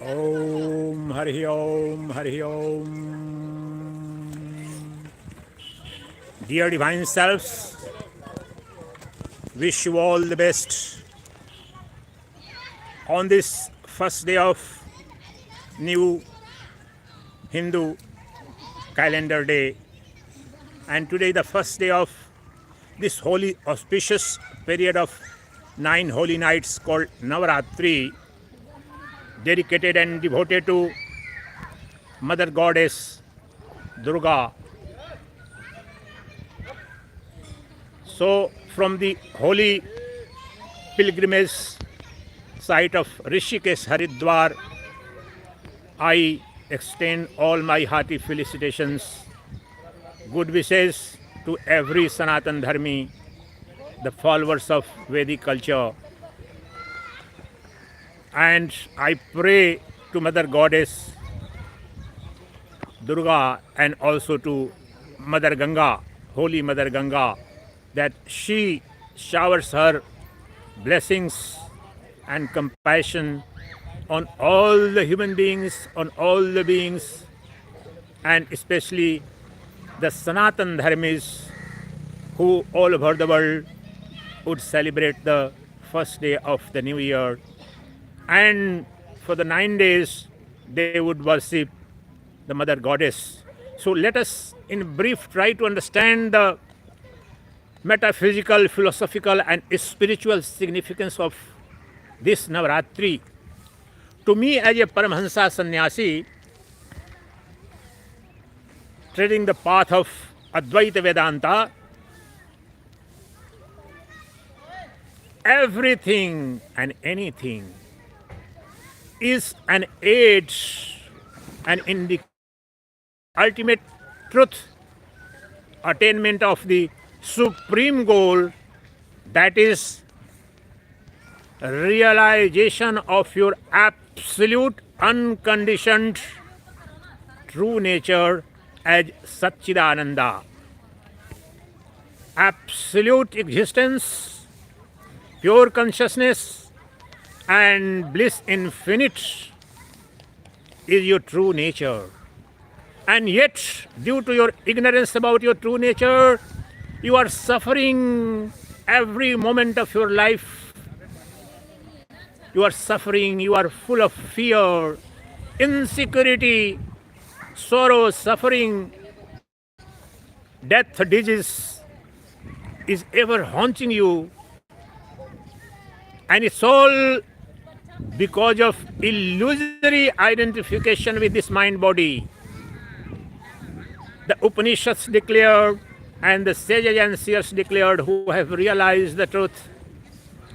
Om Hari Om Hari Om. Dear Divine Selves, wish you all the best on this first day of new Hindu calendar day, and today the first day of this holy auspicious period of 9 holy nights called Navaratri, dedicated and devoted to Mother Goddess Durga. So from the holy pilgrimage site of Rishikesh Haridwar, I extend all my hearty felicitations, good wishes to every Sanatan Dharmi, the followers of Vedic culture. And I pray to Mother Goddess Durga and also to Mother Ganga, Holy Mother Ganga, that she showers her blessings and compassion on all the human beings, on all the beings, and especially the Sanatan Dharmis who all over the world would celebrate the first day of the new year. And for the 9 days, they would worship the Mother Goddess. So let us, in brief, try to understand the metaphysical, philosophical, and spiritual significance of this Navaratri. To me, as a Paramhamsa Sannyasi, treading the path of Advaita Vedanta, everything and anything is an aid and in the ultimate truth, attainment of the supreme goal, that is realization of your absolute unconditioned true nature as Sacchidananda. Absolute existence, pure consciousness, and bliss infinite is your true nature. And yet, due to your ignorance about your true nature, you are suffering every moment of your life. You are suffering, you are full of fear, insecurity, sorrow, suffering, death, disease is ever haunting you. And it's all because of illusory identification with this mind-body. The Upanishads declared and the sages and seers declared who have realized the truth.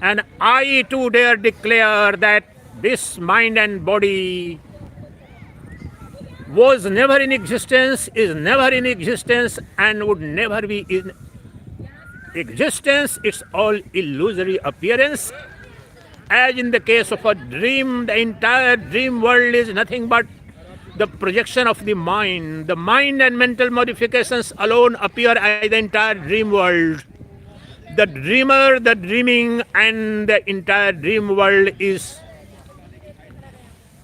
And I too dare declare that this mind and body was never in existence, is never in existence, and would never be in existence. It's all illusory appearance. As in the case of a dream, the entire dream world is nothing but the projection of the mind. The mind and mental modifications alone appear as the entire dream world. The dreamer, the dreaming, and the entire dream world is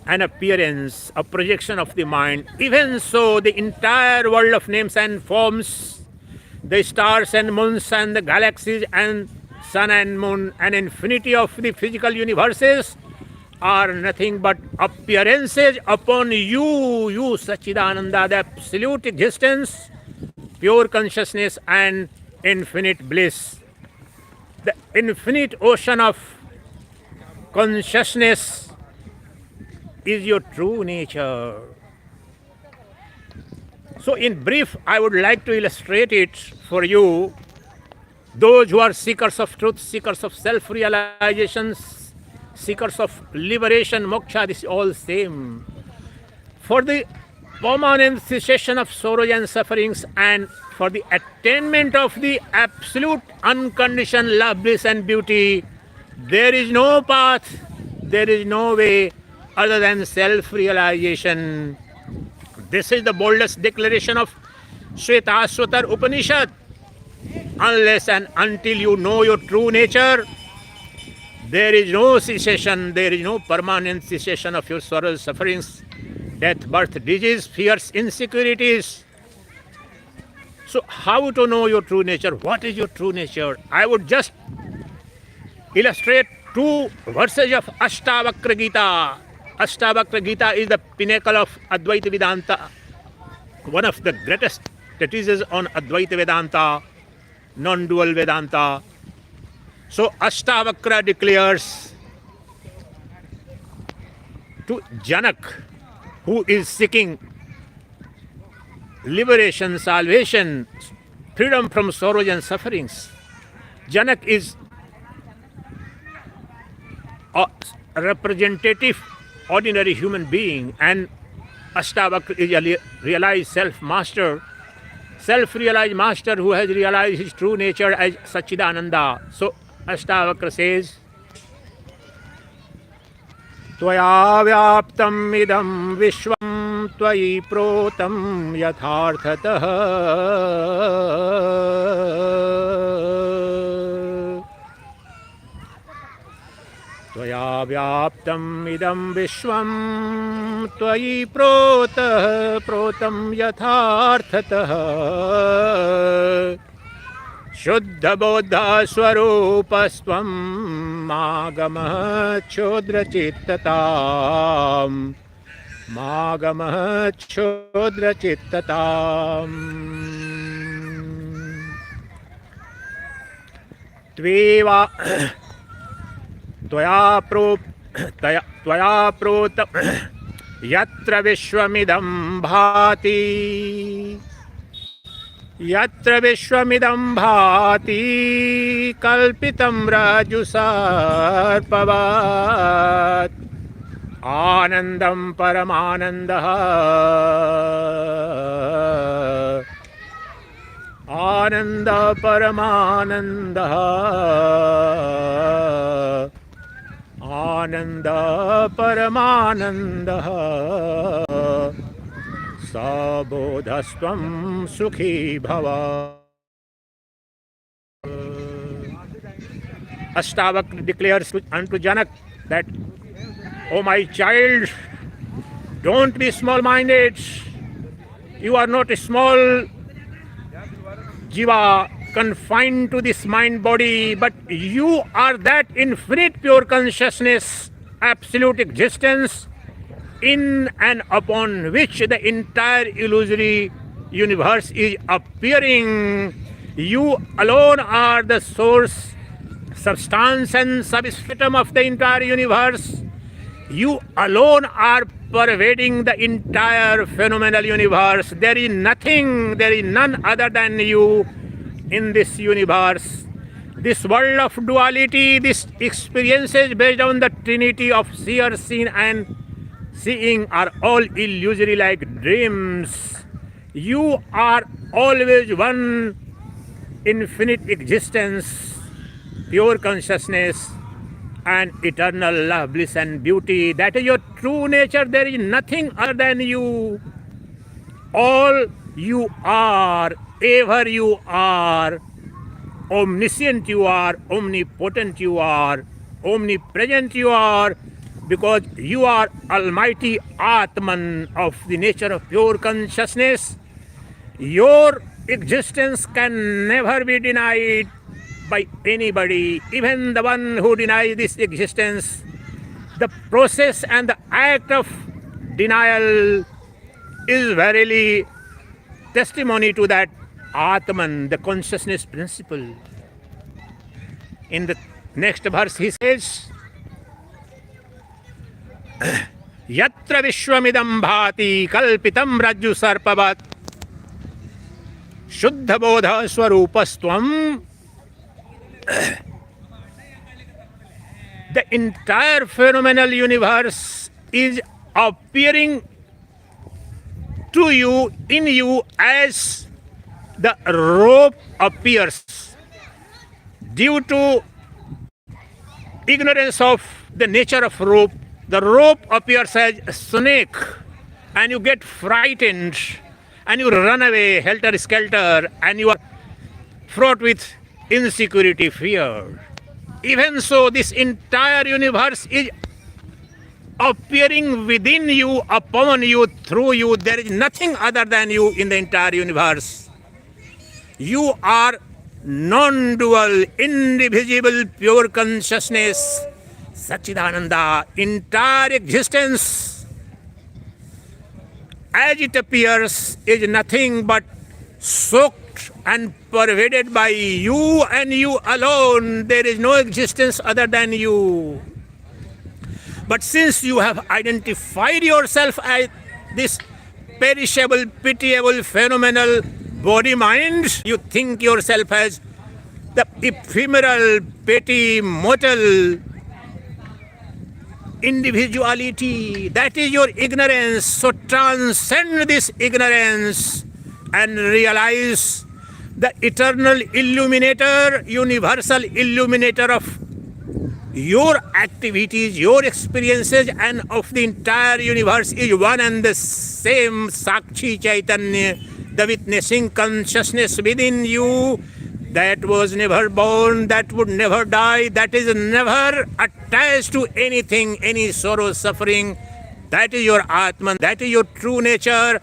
an appearance, a projection of the mind. Even so, the entire world of names and forms, the stars and moons and the galaxies and sun and moon and infinity of the physical universes are nothing but appearances upon you, Sacchidananda, the absolute existence, pure consciousness and infinite bliss. The infinite ocean of consciousness is your true nature. So in brief, I would like to illustrate it for you. Those who are seekers of truth, seekers of self-realizations, seekers of liberation, moksha, this is all same. For the permanent cessation of sorrows and sufferings, and for the attainment of the absolute unconditioned love, bliss and beauty, there is no path, there is no way other than self-realization. This is the boldest declaration of Shvetashvatar Upanishad. Unless and until you know your true nature, there is no cessation, there is no permanent cessation of your sorrows, sufferings, death, birth, disease, fears, insecurities. So how to know your true nature? What is your true nature? I would just illustrate two verses of Ashtavakra Gita. Ashtavakra Gita is the pinnacle of Advaita Vedanta, one of the greatest treatises on Advaita Vedanta, non-dual Vedanta. So Ashtavakra declares to Janak, who is seeking liberation, salvation, freedom from sorrows and sufferings. Janak is a representative, ordinary human being, and Ashtavakra is a realized self-master, self-realized master who has realized his true nature as Sacchidananda. So Ashtavakra says, Tvaya vyaptam idam vishvam tvayi protam yatharthatah. Tvaya vyaptam idam vishvam tvayi protam yatharthatah. Shuddha bodha swarupastvam magamah chodra chittatam. Magamah chodra chittatam. Tvaya prota yatra vishwamidam bhati. Yatra vishwamidam bhati kalpitam raju sarpavat anandam paramanandah. Ananda paramanandah. Ananda paramanandah. Sabodhastvam sukhi bhava. Ashtavakra declares unto Janak that, O my child, don't be small-minded. You are not a small jiva confined to this mind body, but you are that infinite pure consciousness, absolute existence, in and upon which the entire illusory universe is appearing. You alone are the source, substance and substratum of the entire universe. You alone are pervading the entire phenomenal universe. There is nothing, there is none other than you in this universe. This world of duality, this experiences based on the trinity of seer, seen and seeing are all illusory like dreams. You are always one infinite existence, pure consciousness and eternal love, bliss and beauty. That is your true nature. There is nothing other than you. All you are, ever you are, omniscient you are, omnipotent you are, omnipresent you are, because you are Almighty Atman of the nature of pure consciousness. Your existence can never be denied by anybody, even the one who denies this existence. The process and the act of denial is verily testimony to that Atman, the consciousness principle. In the next verse he says, Yatra vishwamidam bhati kalpitam rajju sarpavat shuddha bodha swarupastvam. The the entire phenomenal universe is appearing to you, in you, as the rope appears. Due to ignorance of the nature of rope, the rope appears as a snake, and you get frightened, and you run away helter-skelter, and you are fraught with insecurity, fear. Even so, this entire universe is appearing within you, upon you, through you. There is nothing other than you in the entire universe. You are non-dual, indivisible, pure consciousness, Sacchidananda. Entire existence, as it appears, is nothing but soaked and pervaded by you and you alone. There is no existence other than you. But since you have identified yourself as this perishable, pitiable, phenomenal body-mind, you think yourself as the ephemeral, petty, mortal individuality. That is your ignorance. So transcend this ignorance and realize the eternal illuminator, universal illuminator of your activities, your experiences, and of the entire universe is one and the same. Sakshi Chaitanya, the witnessing consciousness within you, that was never born, that would never die, that is never attached to anything, any sorrow, suffering. That is your Atman, that is your true nature.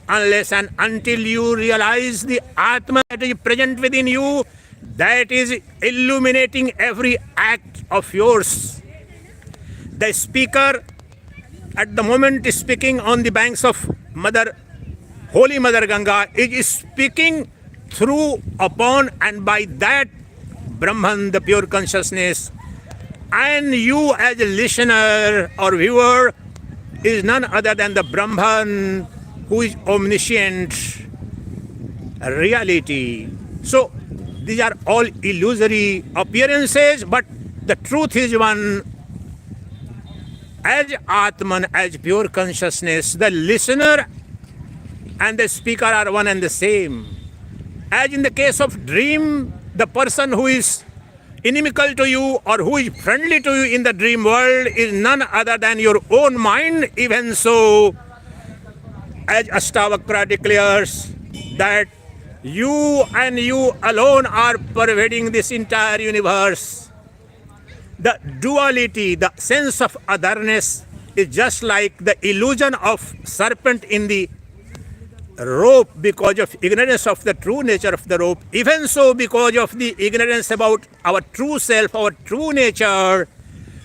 Unless and until you realize the Atman that is present within you, that is illuminating every act of yours. The speaker at the moment is speaking on the banks of Holy Mother Ganga, is speaking through, upon, and by that Brahman, the pure consciousness. And you as a listener or viewer is none other than the Brahman, who is omniscient reality. So these are all illusory appearances, but the truth is one. As Atman, as pure consciousness, the listener and the speaker are one and the same. As in the case of dream, the person who is inimical to you or who is friendly to you in the dream world is none other than your own mind. Even so, as Astavakra declares, that you and you alone are pervading this entire universe. The duality, the sense of otherness is just like the illusion of serpent in the rope because of ignorance of the true nature of the rope. Even so, because of the ignorance about our true self, our true nature,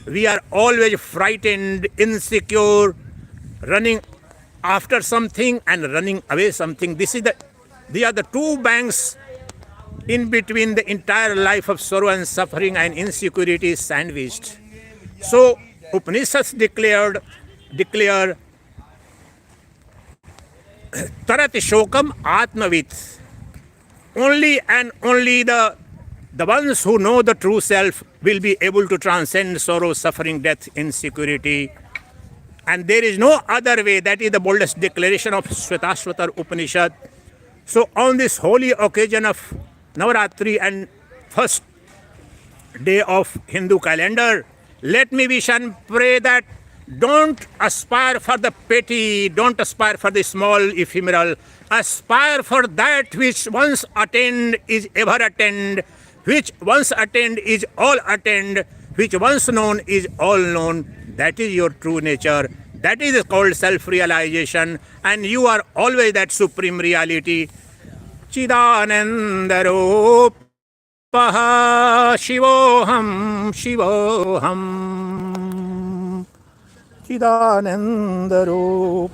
we are always frightened, insecure, running after something and running away something. These are the two banks in between the entire life of sorrow and suffering and insecurity is sandwiched. So Upanishads declare Tarati Shokam Atmavit. Only and only the ones who know the true self will be able to transcend sorrow, suffering, death, insecurity. And there is no other way. That is the boldest declaration of Shvetashvatar Upanishad. So on this holy occasion of Navaratri and first day of Hindu calendar, let me wish and pray that don't aspire for the petty, don't aspire for the small, ephemeral. Aspire for that which once attained is ever attained, which once attained is all attained, which once known is all known. That is your true nature. That is called self-realization, and you are always that supreme reality. Chidanandaropaha Shivoham Shivoham Chidanandaropaha